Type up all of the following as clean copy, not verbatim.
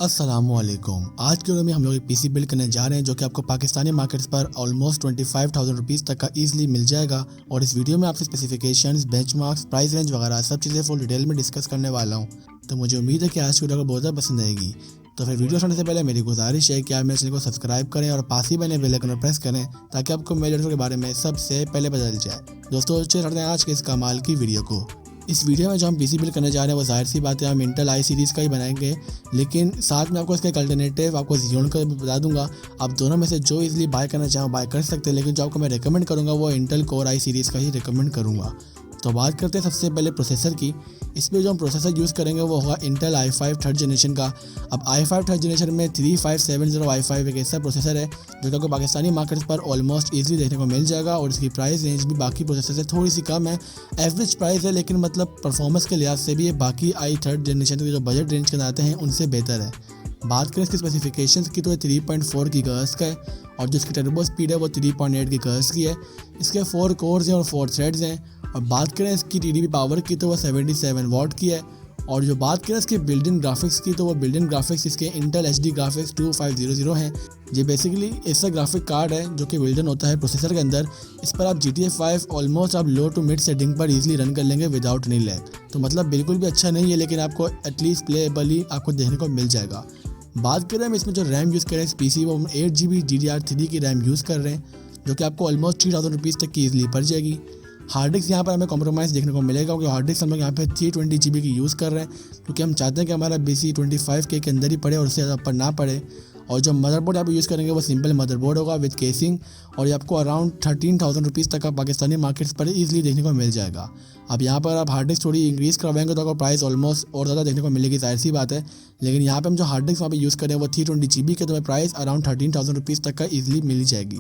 अस्सलामुअलैकुम। आज के वीडियो में हम लोग एक पीसी बिल्ड करने जा रहे हैं जो कि आपको पाकिस्तानी मार्केट्स पर ऑलमोस्ट 25,000 रुपीज़ तक का ईजिली मिल जाएगा। और इस वीडियो में आपसे स्पेसिफिकेशंस, बेंचमार्क्स, प्राइस रेंज वगैरह सब चीज़ें फुल डिटेल में डिस्कस करने वाला हूं। तो मुझे उम्मीद है कि आज की वीडियो को बहुत ज़्यादा पसंद आएगी। तो फिर वीडियो सुनने से पहले मेरी गुजारिश है कि आप मेरे चैनल को सब्सक्राइब करें और पास ही बने बेल आइकन प्रेस करें ताकि आपको मेरे वीडियो के बारे में सबसे पहले पता चल जाए। दोस्तों चलते हैं आज के इस कमाल की वीडियो को। इस वीडियो में जो हम पीसी बिल्ड करने जा रहे हैं वो जाहिर सी बात है हम इंटेल आई सीरीज़ का ही बनाएंगे, लेकिन साथ में आपको इसका एक अल्टरनेटिव आपको Xeon का भी बता दूंगा। आप दोनों में से जो इजीली बाय करना चाहो बाय कर सकते हैं, लेकिन जो आपको मैं रेकमेंड करूंगा वो इंटेल कोर आई सीरीज़ का ही रेकमेंड करूंगा। तो बात करते हैं सबसे पहले प्रोसेसर की। इसमें जो हम प्रोसेसर यूज़ करेंगे वो होगा इंटेल i5 थर्ड जनरेशन का। अब i5 थर्ड जनरेशन में 3570 i5 एक ऐसा प्रोसेसर है जो कि आपको पाकिस्तानी मार्केट्स पर ऑलमोस्ट ईजिली देखने को मिल जाएगा और इसकी प्राइस रेंज भी बाकी प्रोसेसर से थोड़ी सी कम है। एवरेज प्राइस है, लेकिन मतलब परफॉर्मेंस के लिहाज से भी ये बाकी i थर्ड जनरेशन के जो बजट रेंज के आते हैं उनसे बेहतर है। बात करें इसकी स्पेसिफिकेशंस की तो ये 3.4 गीगाहर्ट्ज़ का है और जो इसकी टर्बो स्पीड है वो 3.8 गीगाहर्ट्ज़ की है। इसके 4 कोर्स हैं और 4 थ्रेड्स हैं। और बात करें इसकी TDP पावर की तो वो 77 वाट की है। और जो बात करें इसके बिल्ट इन ग्राफिक्स की तो वो बिल्ट इन ग्राफिक्स इसके इंटेल HD ग्राफिक्स 2500 हैं। ये बेसिकली ऐसा ग्राफिक कार्ड है जो कि बिल्ट इन होता है प्रोसेसर के अंदर। इस पर आप GTA 5 ऑलमोस्ट आप लो टू मिड सेटिंग पर इजीली रन कर लेंगे विदाउट एनी लैग। तो मतलब बिल्कुल भी अच्छा नहीं है, लेकिन आपको एटलीस्ट प्लेएबल ही आपको देखने को मिल जाएगा। बात करें हम इसमें जो रैम यूज़ करें इस पीसी वो हम 8GB DDR3 की रैम यूज़ कर रहे हैं जो कि आपको ऑलमोस्ट 3000 रुपीज़ तक की ईजिली पड़ जाएगी। हार्ड डिस्क यहाँ पर हमें कॉम्प्रोमाइज़ देखने को मिलेगा क्योंकि हार्ड डिस्क हम लोग यहाँ पे 320GB की यूज़ कर रहे हैं क्योंकि हम चाहते हैं कि हमारा BC 25K के अंदर ही पड़े और उससे ज़्यादा ऊपर ना पड़े। और जो मदरबोर्ड आप यूज़ करेंगे वो सिंपल मदरबोर्ड होगा विद केसिंग और ये आपको अराउंड 13,000 रुपीज़ तक का पाकिस्तानी मार्केट्स पर ईजिली देखने को मिल जाएगा। अब यहाँ पर आप हार्ड डिस्क थोड़ी इंक्रीज़ करवाएंगे तो आपको प्राइस ऑलमोस्ट और ज़्यादा देखने को मिलेगी, जाहिर सी बात है। लेकिन यहाँ पे हम जो हार्ड डिस्क वहाँ पे यूज़ करें वो 320GB के, तो प्राइस अराउंड 13,000 रुपीज़ तक का ईजिली मिल जाएगी।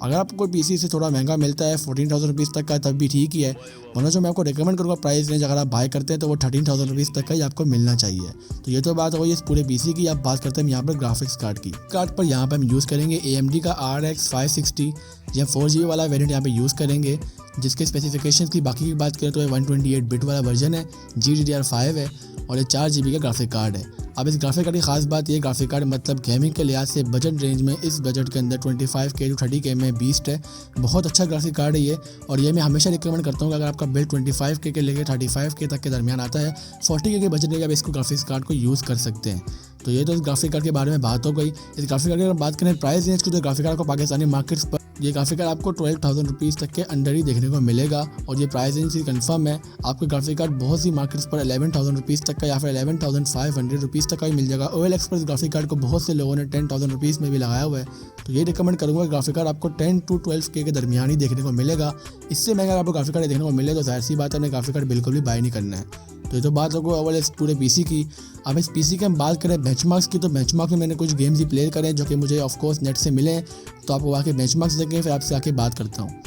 अगर आपको कोई पीसी से थोड़ा महंगा मिलता है 14,000 रुपीज़ तक का तब भी ठीक ही है, वरना जो मैं आपको रेकमेंड करूँगा प्राइस रेंज अगर आप बाय करते हैं तो वो 13,000 रुपीज़ तक का ही आपको मिलना चाहिए। तो ये तो बात हो गई इस पूरे पीसी की। अब बात करते हैं यहाँ पर ग्राफिक्स कार्ड की। कार्ड पर यहाँ पर हम यूज़ करेंगे AMD का RX 560 या 4GB वाला वेरिएंट यहाँ पे यूज़ करेंगे, जिसके स्पेसिफिकेशंस की बाकी की बात करें तो ये 128 बिट वाला वर्जन है, GDDR5 है और ये 4GB का ग्राफिक कार्ड है। अब इस ग्राफिक कार्ड की खास बात ये ग्राफिक कार्ड मतलब गेमिंग के लिहाज से बजट रेंज में इस बजट के अंदर 25K to 30K में बीस्ट है। बहुत अच्छा ग्राफिक कार्ड है ये, और ये मैं हमेशा रिकमेंड करता हूँ कि अगर आपका बिल 25K के लेके 35K तक के दरमियान आता है 40K के बजट में आप इसको ग्राफिक्स कार्ड को यूज़ कर सकते हैं। तो ये तो इस ग्राफिक कार्ड के बारे में बात हो गई। इस ग्राफिक कार्ड की अगर बात करें प्राइस रेंज की तो ग्राफिक कार्ड को पाकिस्तानी मार्केट्स पर ये ग्राफिक कार्ड आपको 12,000 रुपीज़ तक के अंडर ही देखने को मिलेगा और ये प्राइस रेंज कन्फर्म है। आपको ग्राफिक कार्ड बहुत सी मार्केट्स पर 11,000 रुपीज़ तक का या फिर 11,500 रुपीज़ तक का ही मिल जाएगा। OLX पर ग्राफिक कार्ड को बहुत से लोगों ने 10,000 रुपीज़ में भी लगाया हुआ है। तो ये रिकमेंड करूँगा ग्राफिक कार्ड आपको 10 to 12K के दरमियान ही देखने को मिलेगा। इससे महंगा आपको ग्राफिक कार्ड देखने को मिले तो जाहिर सी बात है हमें ग्राफिक कार्ड बिल्कुल भी बाय नहीं करना है। तो ये तो बात होगी ओवरऑल इस पूरे पीसी की। अब इस पीसी की हम बात करें बेंचमार्क्स की तो बेंचमार्क में मैंने कुछ गेम्स ही प्ले करे जो कि मुझे ऑफकोर्स नेट से मिले, तो आपको वहाँ के बेंचमार्क्स देखें फिर आपसे आके बात करता हूँ।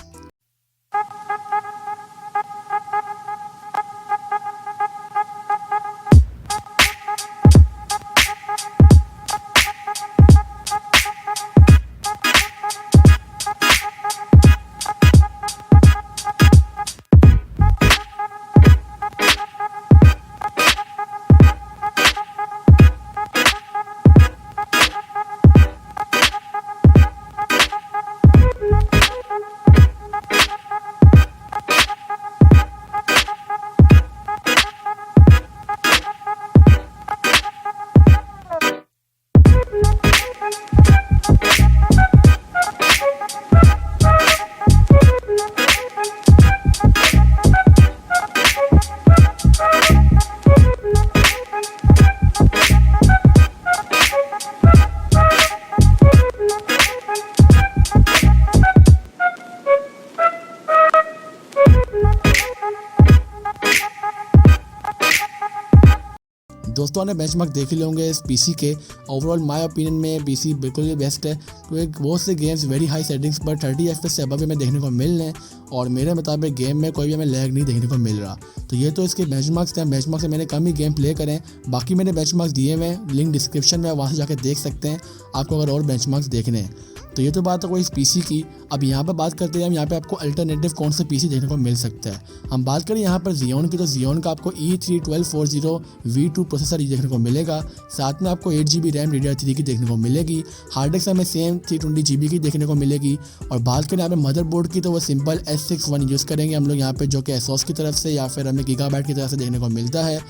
दोस्तों ने बेंचमार्क देख ही होंगे इस पीसी के। ओवरऑल माय ओपिनियन में पीसी बिल्कुल ही बेस्ट है। तो एक बहुत से गेम्स वेरी हाई सेटिंग्स पर 30 FPS से अबव हमें देखने को मिल रहे हैं और मेरे मुताबिक गेम में कोई भी हमें लैग नहीं देखने को मिल रहा। तो ये तो इसके बेंचमार्क्स हैं। बेंचमार्क से मैंने कम ही गेम प्ले करें, बाकी मैंने बेंचमार्क्स दिए हुए हैं, लिंक डिस्क्रिप्शन में वहाँ से जाकर देख सकते हैं आपको अगर और बेंचमार्क्स देखने हैं। तो ये तो बात है कोई इस पीसी की। अब यहाँ पर बात करते हैं हम यहाँ पे आपको अल्टरनेटिव कौन सा पीसी देखने को मिल सकता है। हम बात करें यहाँ पर Xeon की तो Xeon का आपको E3 1240 V2 प्रोसेसर देखने को मिलेगा। साथ में आपको 8 GB रैम DDR3 की देखने को मिलेगी। हार्ड डिस्क हमें सेम 320 GB की देखने को मिलेगी। और बात करें यहाँ पे मदरबोर्ड की तो वो सिंपल S61 यूज़ करेंगे हम लोग यहाँ पे, जो कि एसोस की तरफ से या फिर हमें गीगाबाइट की तरफ से देखने को मिलता है।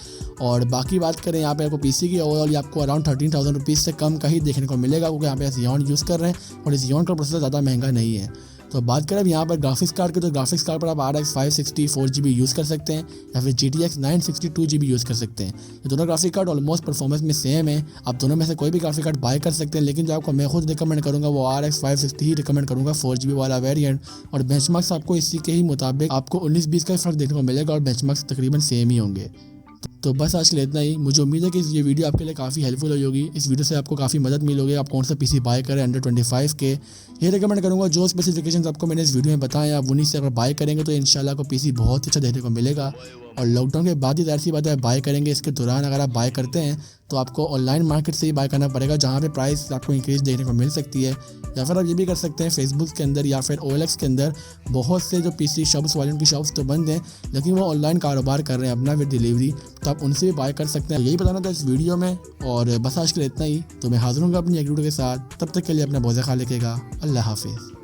और बाकी बात करें यहाँ पे आपको पीसी की ओवरऑल आपको अराउंड 13,000 रुपीज़ से कम का ही देखने को मिलेगा, क्योंकि यहाँ पे Xeon यूज़ कर रहे हैं और Xeon का प्रोसेसर ज़्यादा महंगा नहीं है। तो बात करें अब यहाँ पर ग्राफिक्स कार्ड की, तो ग्राफिक्स कार्ड पर आप RX 560 4GB यूज़ कर सकते हैं या फिर GTX 960 2GB यूज़ कर सकते हैं। ये दोनों ग्राफिक कार्ड ऑलमोस्ट परफॉर्मेंस में सेम है। आप दोनों में से कोई भी ग्राफिक कार्ड बाय कर सकते हैं, लेकिन जो आपको मैं खुद रिकमेंड करूँगा वो RX 560 ही रिकमेंड करूँगा 4GB वाला वेरिएंट। और बेंचमार्क्स आपको इसी के ही मुताबिक आपको 19-20 का फ़र्क देखने को मिलेगा और बेंचमार्क्स तकरीबन सेम ही होंगे। तो बस आज के लिए इतना ही। मुझे उम्मीद है कि ये वीडियो आपके लिए काफ़ी हेल्पफुल हुई होगी। इस वीडियो से आपको काफ़ी मदद मिली होगी। आप कौन सा पीसी बाय करें अंडर 25 के, ये रिकमेंड करूँगा। जो स्पेसिफिकेशंस आपको मैंने इस वीडियो में बताएं आप उन्हीं से अगर बाय करेंगे तो इंशाल्लाह आपको पीसी बहुत ही अच्छा देखने को मिलेगा। और लॉकडाउन के बाद ही ज़ाहिर सी बात है बाय करेंगे। इसके दौरान अगर आप बाय करते हैं तो आपको ऑनलाइन मार्केट से ही बाय करना पड़ेगा, जहाँ पे प्राइस आपको इंक्रीज देखने को मिल सकती है। या फिर आप ये भी कर सकते हैं फेसबुक के अंदर या फिर OLX के अंदर बहुत से जो पीसी शॉप्स वाले उनकी शॉप्स तो बंद हैं, लेकिन वो ऑनलाइन कारोबार कर रहे हैं अपना विद डिलीवरी, तो आप उनसे भी बाय कर सकते हैं। यही बताना था इस वीडियो में। और बस आज के लिए इतना ही। तो मैं हाजिर हूँगा अपनी एक वीडियो के साथ। तब तक के लिए अपना बहुत ख्याल रखिएगा। अल्लाह हाफिज़।